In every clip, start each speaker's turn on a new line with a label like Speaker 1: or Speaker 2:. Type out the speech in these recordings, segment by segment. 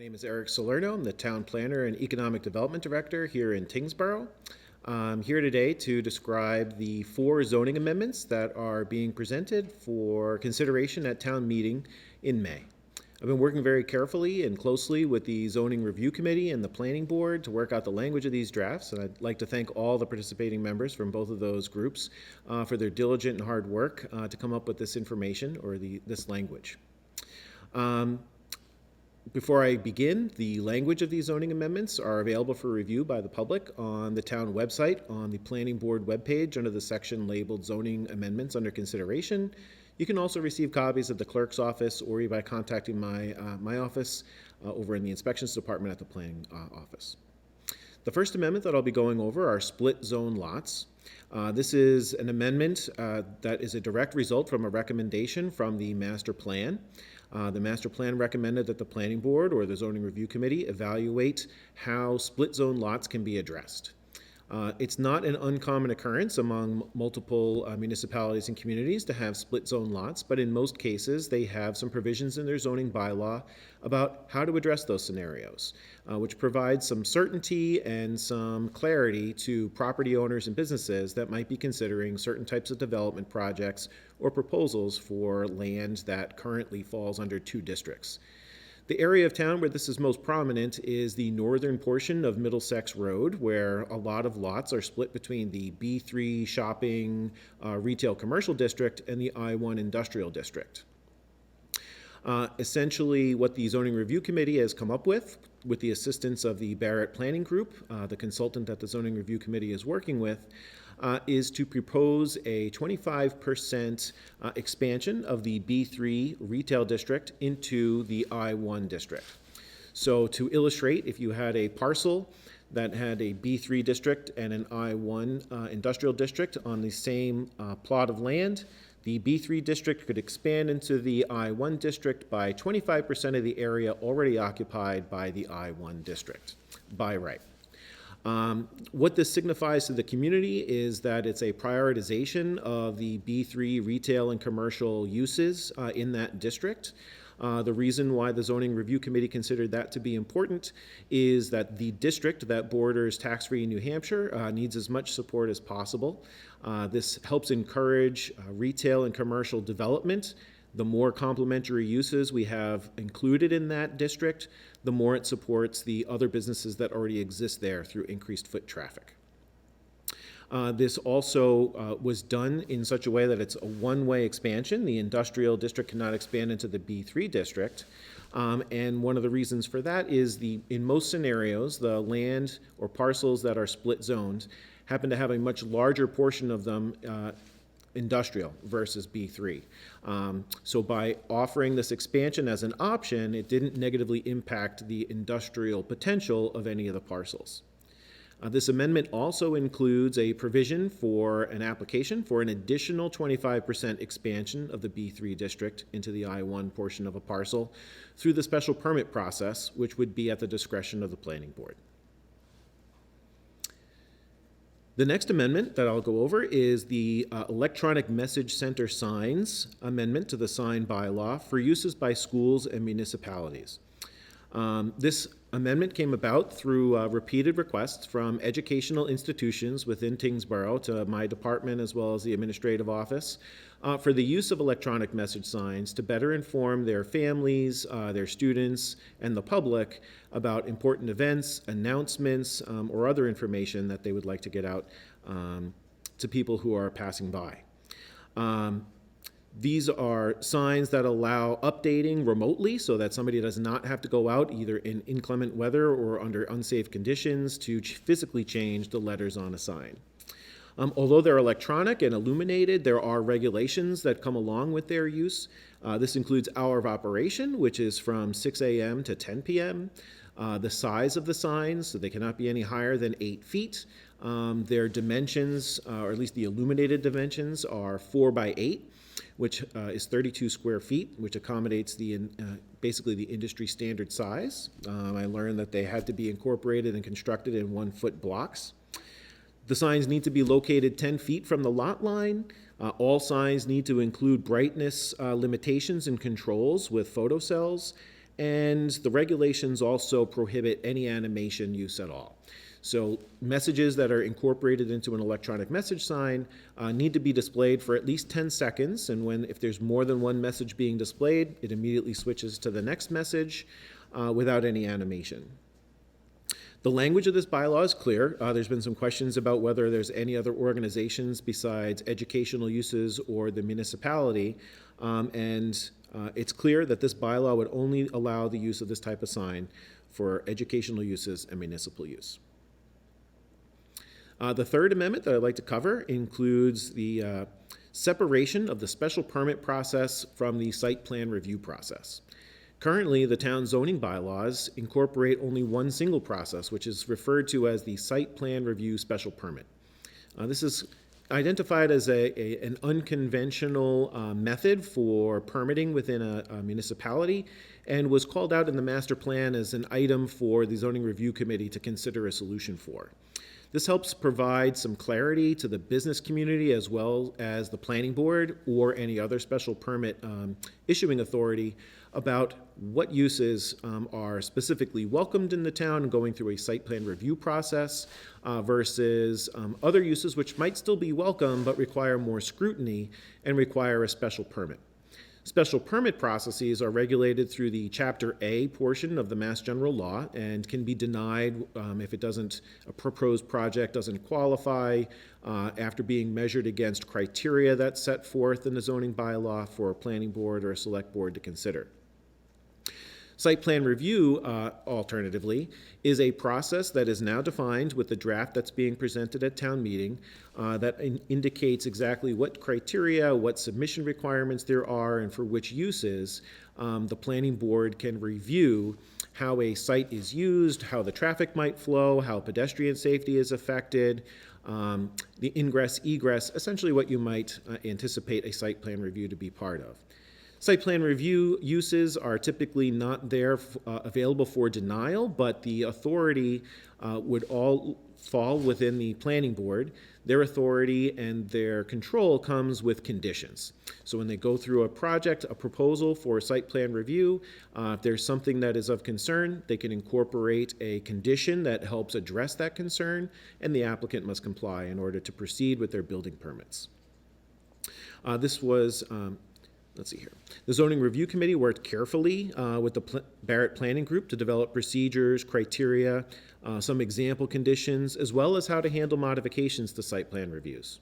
Speaker 1: name is Eric Salerno. I'm the Town Planner and Economic Development Director here in Tyngsborough. I'm here today to describe the 4 zoning amendments that are being presented for consideration at town meeting in May. I've been working very carefully and closely with the Zoning Review Committee and the Planning Board to work out the language of these drafts, and I'd like to thank all the participating members from both of those groups for their diligent and hard work to come up with this information or this language. Before I begin, the language of these zoning amendments are available for review by the public on the town website on the Planning Board webpage under the section labeled Zoning Amendments Under Consideration. You can also receive copies at the clerk's office or by contacting my office over in the inspections department at the planning office. The first amendment that I'll be going over are split zone lots. This is an amendment that is a direct result from a recommendation from the master plan. The master plan recommended that the planning board or the zoning review committee evaluate how split zone lots can be addressed. It's not an uncommon occurrence among multiple municipalities and communities to have split zone lots, but in most cases they have some provisions in their zoning bylaw about how to address those scenarios, which provides some certainty and some clarity to property owners and businesses that might be considering certain types of development projects or proposals for land that currently falls under 2 districts. The area of town where this is most prominent is the northern portion of Middlesex Road, where a lot of lots are split between the B3 shopping, retail commercial district and the I1 industrial district. Essentially, what the Zoning Review Committee has come up with the assistance of the Barrett Planning Group, the consultant that the Zoning Review Committee is working with, is to propose a 25% expansion of the B3 retail district into the I1 district. So to illustrate, if you had a parcel that had a B3 district and an I1 industrial district on the same plot of land, the B3 district could expand into the I1 district by 25% of the area already occupied by the I1 district by right. What this signifies to the community is that it's a prioritization of the B3 retail and commercial uses in that district. The reason why the Zoning Review Committee considered that to be important is that the district that borders tax-free New Hampshire needs as much support as possible. This helps encourage retail and commercial development. The more complementary uses we have included in that district, the more it supports the other businesses that already exist there through increased foot traffic. This also was done in such a way that it's a one-way expansion. The industrial district cannot expand into the B3 district. And one of the reasons for that is in most scenarios, the land or parcels that are split zoned happen to have a much larger portion of them industrial versus B3. So by offering this expansion as an option, it didn't negatively impact the industrial potential of any of the parcels. This amendment also includes a provision for an application for an additional 25% expansion of the B3 district into the I1 portion of a parcel through the special permit process, which would be at the discretion of the planning board. The next amendment that I'll go over is the Electronic Message Center Signs Amendment to the Sign Bylaw for uses by schools and municipalities. This amendment came about through repeated requests from educational institutions within Tyngsborough to my department as well as the administrative office for the use of electronic message signs to better inform their families, their students, and the public about important events, announcements, or other information that they would like to get out to people who are passing by. These are signs that allow updating remotely so that somebody does not have to go out either in inclement weather or under unsafe conditions to physically change the letters on a sign. Although they're electronic and illuminated, there are regulations that come along with their use. This includes hour of operation, which is from 6 a.m. to 10 p.m. The size of the signs, so they cannot be any higher than 8 feet. Their dimensions, or at least the illuminated dimensions, are 4 by 8. Which is 32 square feet, which accommodates basically the industry standard size. I learned that they had to be incorporated and constructed in 1-foot blocks. The signs need to be located 10 feet from the lot line. All signs need to include brightness limitations and controls with photocells. and the regulations also prohibit any animation use at all. So messages that are incorporated into an electronic message sign need to be displayed for at least 10 seconds, and if there's more than one message being displayed, it immediately switches to the next message without any animation. The language of this bylaw is clear. There's been some questions about whether there's any other organizations besides educational uses or the municipality, and it's clear that this bylaw would only allow the use of this type of sign for educational uses and municipal use. The third amendment that I'd like to cover includes the separation of the special permit process from the site plan review process. Currently, the town zoning bylaws incorporate only one single process, which is referred to as the site plan review special permit. This is identified as an unconventional method for permitting within a municipality, and was called out in the master plan as an item for the zoning review committee to consider a solution for. This helps provide some clarity to the business community as well as the planning board or any other special permit issuing authority about what uses are specifically welcomed in the town and going through a site plan review process versus other uses which might still be welcome but require more scrutiny and require a special permit. Special permit processes are regulated through the Chapter A portion of the Mass General Law and can be denied if a proposed project doesn't qualify after being measured against criteria that's set forth in the zoning bylaw for a planning board or a select board to consider. Site plan review, alternatively, is a process that is now defined with the draft that's being presented at town meeting that indicates exactly what criteria, what submission requirements there are, and for which uses the planning board can review how a site is used, how the traffic might flow, how pedestrian safety is affected, the ingress, egress, essentially what you might anticipate a site plan review to be part of. Site plan review uses are typically not there available for denial, but the authority would all fall within the planning board. Their authority and their control comes with conditions. So when they go through a project, a proposal for a site plan review, if there's something that is of concern, they can incorporate a condition that helps address that concern, and the applicant must comply in order to proceed with their building permits. This was let's see here. The Zoning Review Committee worked carefully with the Barrett Planning Group to develop procedures, criteria, some example conditions, as well as how to handle modifications to site plan reviews.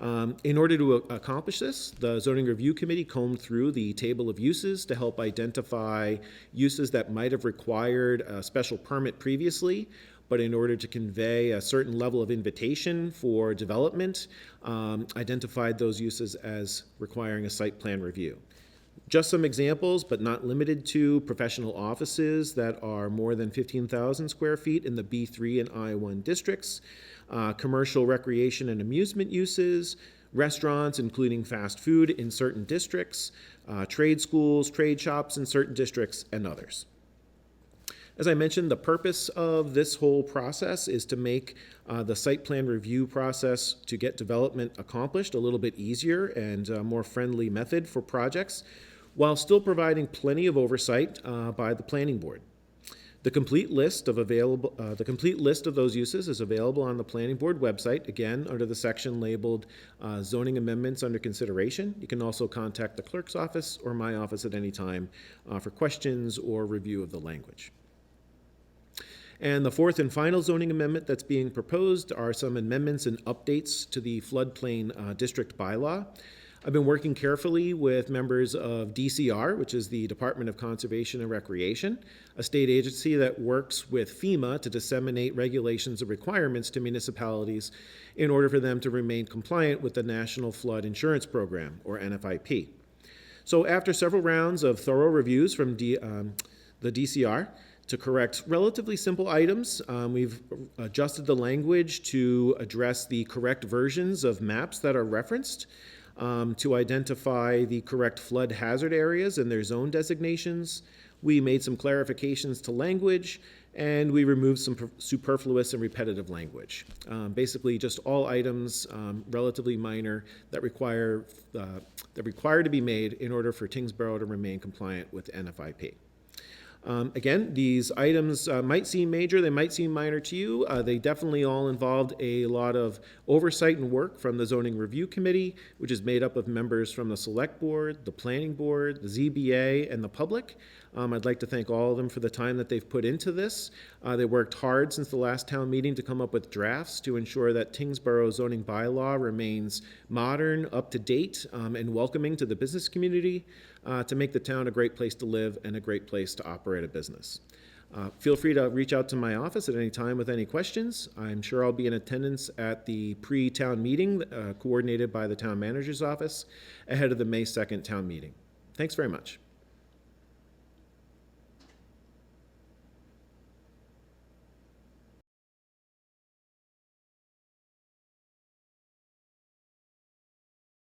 Speaker 1: In order to accomplish this, the Zoning Review Committee combed through the table of uses to help identify uses that might have required a special permit previously, but in order to convey a certain level of invitation for development, identified those uses as requiring a site plan review. Just some examples, but not limited to: professional offices that are more than 15,000 square feet in the B3 and I1 districts, commercial recreation and amusement uses, restaurants including fast food in certain districts, trade schools, trade shops in certain districts, and others. As I mentioned, the purpose of this whole process is to make the site plan review process to get development accomplished a little bit easier and a more friendly method for projects, while still providing plenty of oversight by the planning board. The complete list of those uses is available on the planning board website, again under the section labeled zoning amendments under consideration. You can also contact the clerk's office or my office at any time for questions or review of the language. And the fourth and final zoning amendment that's being proposed are some amendments and updates to the floodplain district bylaw. I've been working carefully with members of DCR, which is the Department of Conservation and Recreation, a state agency that works with FEMA to disseminate regulations and requirements to municipalities in order for them to remain compliant with the National Flood Insurance Program, or NFIP. So after several rounds of thorough reviews from the DCR, to correct relatively simple items, we've adjusted the language to address the correct versions of maps that are referenced, to identify the correct flood hazard areas and their zone designations. We made some clarifications to language, and we removed some superfluous and repetitive language. Basically, just all items relatively minor that require to be made in order for Tyngsborough to remain compliant with NFIP. Again, these items might seem major, they might seem minor to you. They definitely all involved a lot of oversight and work from the Zoning Review Committee, which is made up of members from the Select Board, the Planning Board, the ZBA, and the public. I'd like to thank all of them for the time that they've put into this. They worked hard since the last town meeting to come up with drafts to ensure that Tyngsborough zoning bylaw remains modern, up to date, and welcoming to the business community, to make the town a great place to live and a great place to operate a business. Feel free to reach out to my office at any time with any questions. I'm sure I'll be in attendance at the pre-town meeting coordinated by the town manager's office ahead of the May 2nd town meeting. Thanks very much.